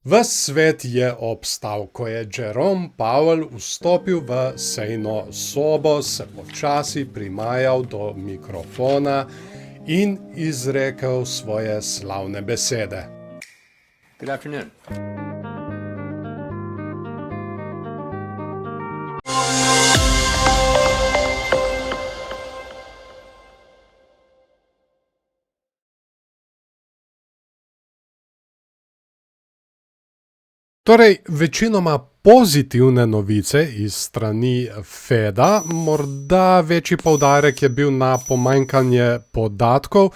Ves svet je obstal, ko je Jerome Powell vstopil v sejno sobo, se počasi primajal do mikrofona in izrekel svoje slavne besede. Good afternoon. Torej, večinoma pozitivne novice iz strani Feda, morda večji poudarek je bil na pomanjkanje podatkov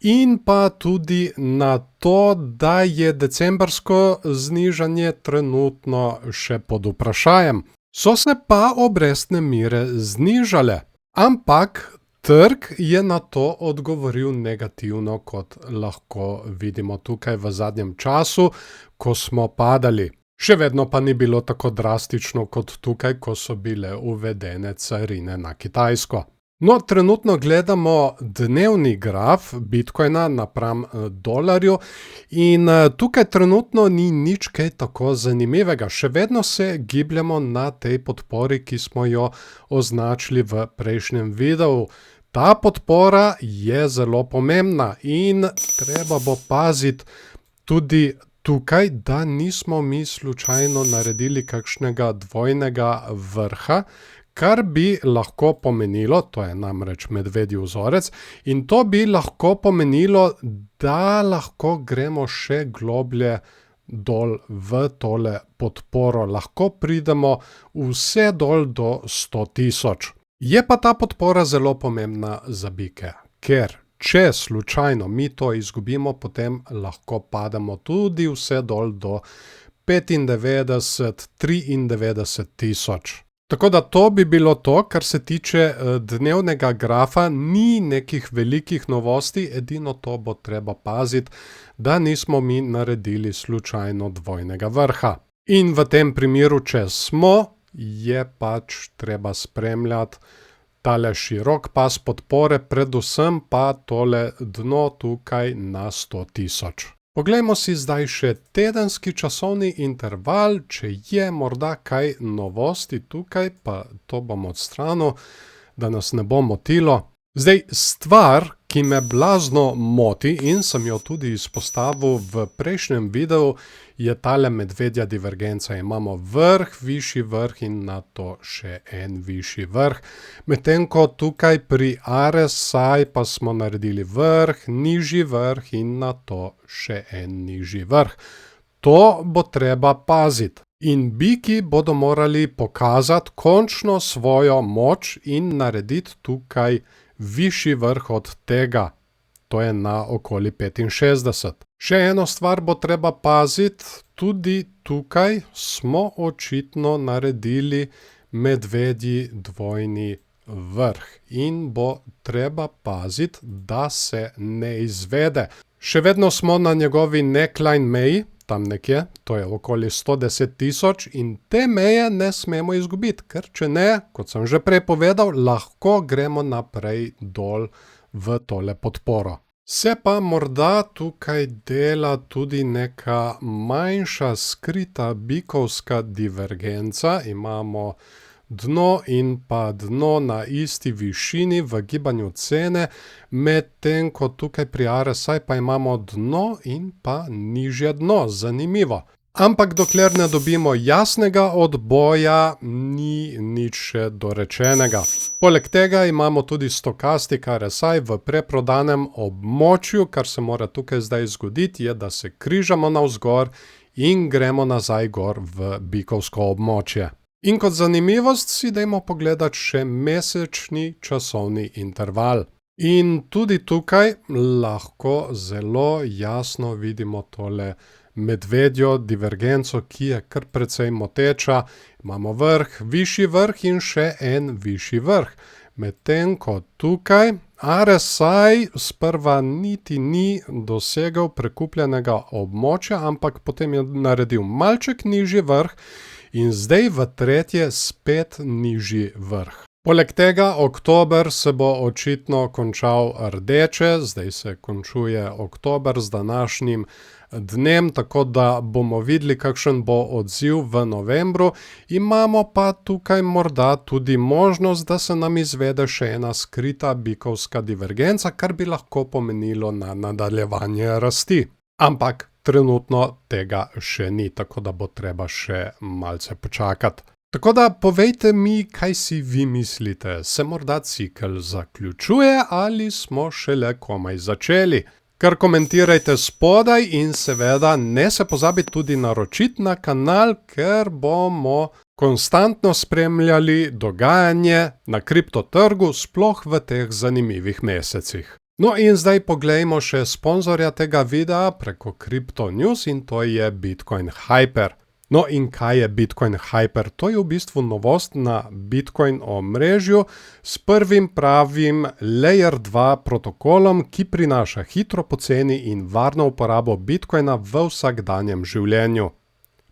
in pa tudi na to, da je decembrsko znižanje trenutno še pod vprašajem. So se pa obrestne mere znižale, ampak trg je na to odgovoril negativno, kot lahko vidimo tukaj v zadnjem času, ko smo padali. Še vedno pa ni bilo tako drastično kot tukaj, ko so bile uvedene carine na Kitajsko. No, trenutno gledamo dnevni graf Bitcoina napram dolarju in tukaj trenutno ni nič kaj tako zanimivega. Še vedno se gibljamo na tej podpori, ki smo jo označili v prejšnjem videu. Ta podpora je zelo pomembna in treba bo paziti tudi tukaj, da nismo mi slučajno naredili kakšnega dvojnega vrha, kar bi lahko pomenilo, to je namreč medvedji vzorec, in to bi lahko pomenilo, da lahko gremo še globlje dol v tole podporo. Lahko pridemo vse dol do 100.000. Je pa ta podpora zelo pomembna za bike, ker če slučajno mi to izgubimo, potem lahko pademo tudi vse dol do 95-93 tisoč. Tako da to bi bilo to, kar se tiče dnevnega grafa, ni nekih velikih novosti, edino to bo treba paziti, da nismo mi naredili slučajno dvojnega vrha. In v tem primeru, če smo, je pač treba spremljati tale širok pas podpore, predvsem pa tole dno tukaj na 100.000. Poglejmo si zdaj še tedenski časovni interval, če je morda kaj novosti tukaj, pa to bom odstranil, da nas ne bo motilo. Zdaj, stvar, ki me blazno moti in sem jo tudi izpostavil v prejšnjem videu, je tale medvedja divergenca. Imamo vrh, višji vrh in na to še en višji vrh. Medtem ko tukaj pri RSI pa smo naredili vrh, nižji vrh in na to še en nižji vrh. To bo treba paziti. In biki bodo morali pokazati končno svojo moč in narediti tukaj višji vrh od tega, to je na okoli 65. Še eno stvar bo treba paziti, tudi tukaj smo očitno naredili medvedji dvojni vrh in bo treba paziti, da se ne izvede. Še vedno smo na njegovi neckline meji, tam nekje, to je okoli 110.000 in te meje ne smemo izgubiti, ker če ne, kot sem že prej povedal, lahko gremo naprej dol v tole podporo. Se pa morda tukaj dela tudi neka manjša skrita bikovska divergenca, imamo dno in pa dno na isti višini v gibanju cene, medtem ko tukaj pri RSI pa imamo dno in pa nižje dno. Zanimivo. Ampak dokler ne dobimo jasnega odboja, ni nič še dorečenega. Poleg tega imamo tudi stokastik RSI v preprodanem območju, kar se mora tukaj zdaj zgoditi, je, da se križamo navzgor in gremo nazaj gor v bikovsko območje. In kot zanimivost si dajmo pogledati še mesečni časovni interval. In tudi tukaj lahko zelo jasno vidimo tole medvedjo divergenco, ki je kar precej moteča. Imamo vrh, višji vrh in še en višji vrh. Medtem ko tukaj RSI sprva niti ni dosegel prekupljenega območja, ampak potem je naredil malček nižji vrh in zdaj v tretje spet nižji vrh. Poleg tega oktober se bo očitno končal rdeče, zdaj se končuje oktober z današnjim dnem, tako da bomo videli, kakšen bo odziv v novembru. Imamo pa tukaj morda tudi možnost, da se nam izvede še ena skrita bikovska divergenca, kar bi lahko pomenilo na nadaljevanje rasti. Ampak trenutno tega še ni, tako da bo treba še malce počakati. Tako da povejte mi, kaj si vi mislite, se morda cikel zaključuje ali smo šele komaj začeli? Kar komentirajte spodaj in seveda ne se pozabite tudi naročiti na kanal, ker bomo konstantno spremljali dogajanje na kriptotrgu, sploh v teh zanimivih mesecih. No in zdaj poglejmo še sponzorja tega videa preko Crypto News in to je Bitcoin Hyper. No in kaj je Bitcoin Hyper? To je v bistvu novost na Bitcoin omrežju s prvim pravim Layer 2 protokolom, ki prinaša hitro, poceni in varno uporabo Bitcoina v vsakdanjem življenju.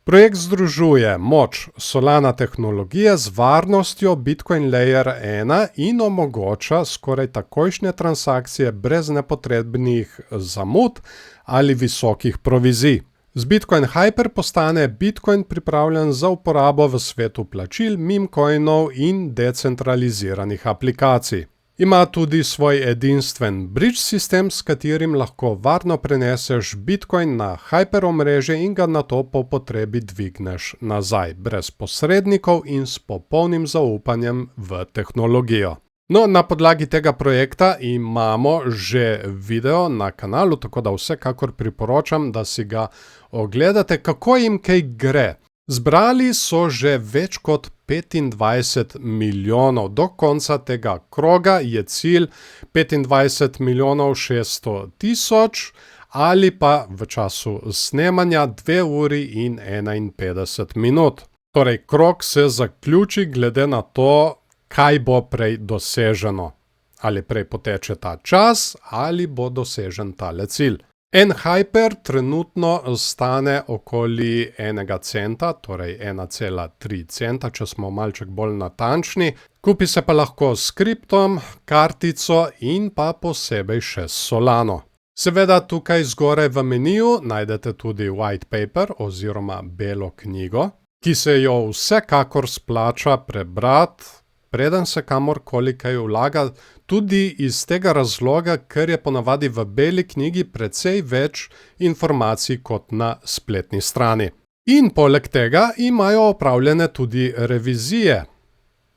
Projekt združuje moč Solana tehnologije z varnostjo Bitcoin Layer 1 in omogoča skoraj takojšnje transakcije brez nepotrebnih zamud ali visokih provizij. Z Bitcoin Hyper postane Bitcoin pripravljen za uporabo v svetu plačil, meme coinov in decentraliziranih aplikacij. Ima tudi svoj edinstven bridge sistem, s katerim lahko varno preneseš Bitcoin na Hyper omrežje in ga nato po potrebi dvigneš nazaj, brez posrednikov in s popolnim zaupanjem v tehnologijo. No, na podlagi tega projekta imamo že video na kanalu, tako da vsekakor priporočam, da si ga ogledate, kako jim kaj gre. Zbrali so že več kot 25 milijonov. Do konca tega kroga je cilj 25 milijonov 600 tisoč ali pa v času snemanja 2 uri in 51 minut. Torej, krog se zaključi glede na to, kaj bo prej doseženo. Ali prej poteče ta čas, ali bo dosežen tale cilj. En Hyper trenutno stane okoli 1 centa, torej 1,3 centa, če smo malček bolj natančni. Kupi se pa lahko s kriptom, kartico in pa posebej še s Solano. Seveda tukaj zgoraj v meniju najdete tudi white paper oziroma belo knjigo, ki se jo vsekakor splača prebrati, preden se kamorkoli kaj vlaga, tudi iz tega razloga, ker je ponavadi v beli knjigi precej več informacij kot na spletni strani. In poleg tega imajo opravljene tudi revizije.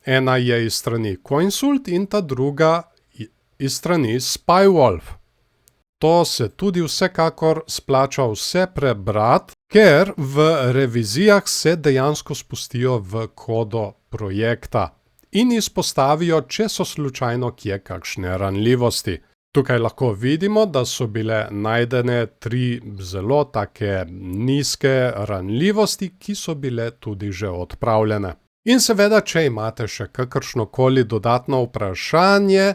Ena je iz strani Coinsult in ta druga iz strani SpyWolf. To se tudi vsekakor splača vse prebrati, ker v revizijah se dejansko spustijo v kodo projekta in izpostavijo, če so slučajno kje kakšne ranljivosti. Tukaj lahko vidimo, da so bile najdene 3 zelo take nizke ranljivosti, ki so bile tudi že odpravljene. In seveda, če imate še kakršnokoli dodatno vprašanje,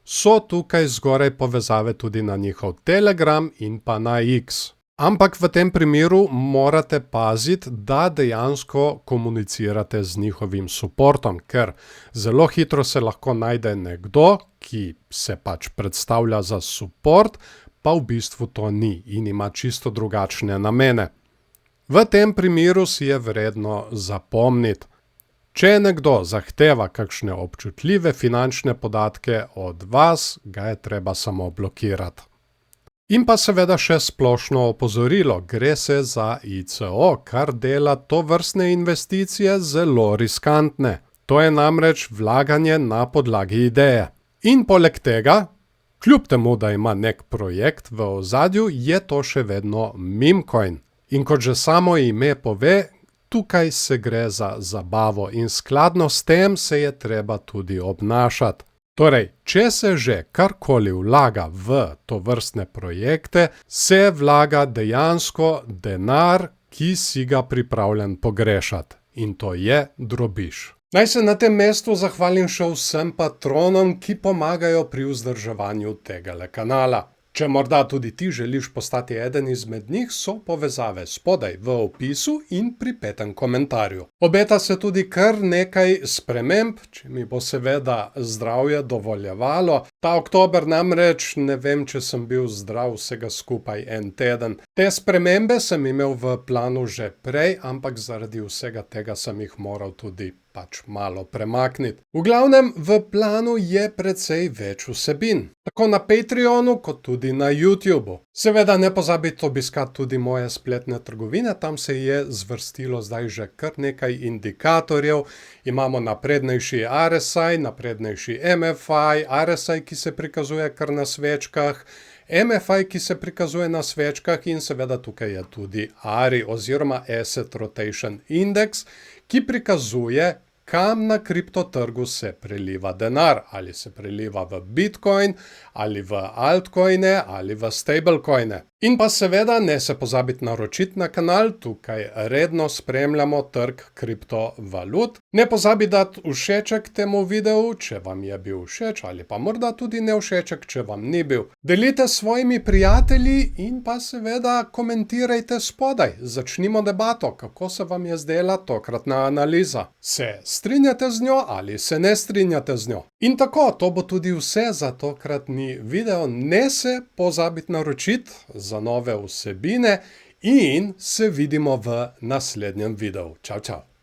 so tukaj zgoraj povezave tudi na njihov Telegram in pa na X. Ampak v tem primeru morate paziti, da dejansko komunicirate z njihovim supportom, ker zelo hitro se lahko najde nekdo, ki se pač predstavlja za support, pa v bistvu to ni in ima čisto drugačne namene. V tem primeru si je vredno zapomniti. Če nekdo zahteva kakšne občutljive finančne podatke od vas, ga je treba samo blokirati. In pa seveda še splošno opozorilo, gre se za ICO, kar dela tovrstne investicije zelo riskantne. To je namreč vlaganje na podlagi ideje. In poleg tega, kljub temu, da ima nek projekt v ozadju, je to še vedno meme coin. In kot že samo ime pove, tukaj se gre za zabavo in skladno s tem se je treba tudi obnašati. Torej, če se že karkoli vlaga v tovrstne projekte, se vlaga dejansko denar, ki si ga pripravljen pogrešati. In to je drobiž. Naj se na tem mestu zahvalim še vsem patronom, ki pomagajo pri vzdrževanju tegale kanala. Če morda tudi ti želiš postati eden izmed njih, so povezave spodaj v opisu in pri 5. komentarju. Obeta se tudi kar nekaj sprememb, če mi bo seveda zdravje dovoljevalo. Ta oktober namreč ne vem, če sem bil zdrav vsega skupaj en teden. Te spremembe sem imel v planu že prej, ampak zaradi vsega tega sem jih moral tudi malo premakniti. V glavnem, v planu je precej več vsebin. Tako na Patreonu, kot tudi na YouTubu. Seveda ne pozabite obiskati tudi moje spletne trgovine, tam se je zvrstilo zdaj že kar nekaj indikatorjev. Imamo naprednejši RSI, naprednejši MFI, RSI, ki se prikazuje kar na svečkah, MFI, ki se prikazuje na svečkah in seveda tukaj je tudi ARI oziroma Asset Rotation Index, ki prikazuje, kam na kriptotrgu se preliva denar. Ali se preliva v Bitcoin, ali v altcoine, ali v stablecoine. In pa seveda ne se pozabiti naročiti na kanal, tukaj redno spremljamo trg kriptovalut. Ne pozabi dati všeček temu videu, če vam je bil všeč, ali pa morda tudi ne všeček, če vam ni bil. Delite s svojimi prijatelji in pa seveda komentirajte spodaj. Začnimo debato, kako se vam je zdela tokratna analiza. Se strinjate z njo ali se ne strinjate z njo? In tako, to bo tudi vse za tokratni video. Ne se pozabiti naročiti za nove vsebine in se vidimo v naslednjem videu. Čau, čau!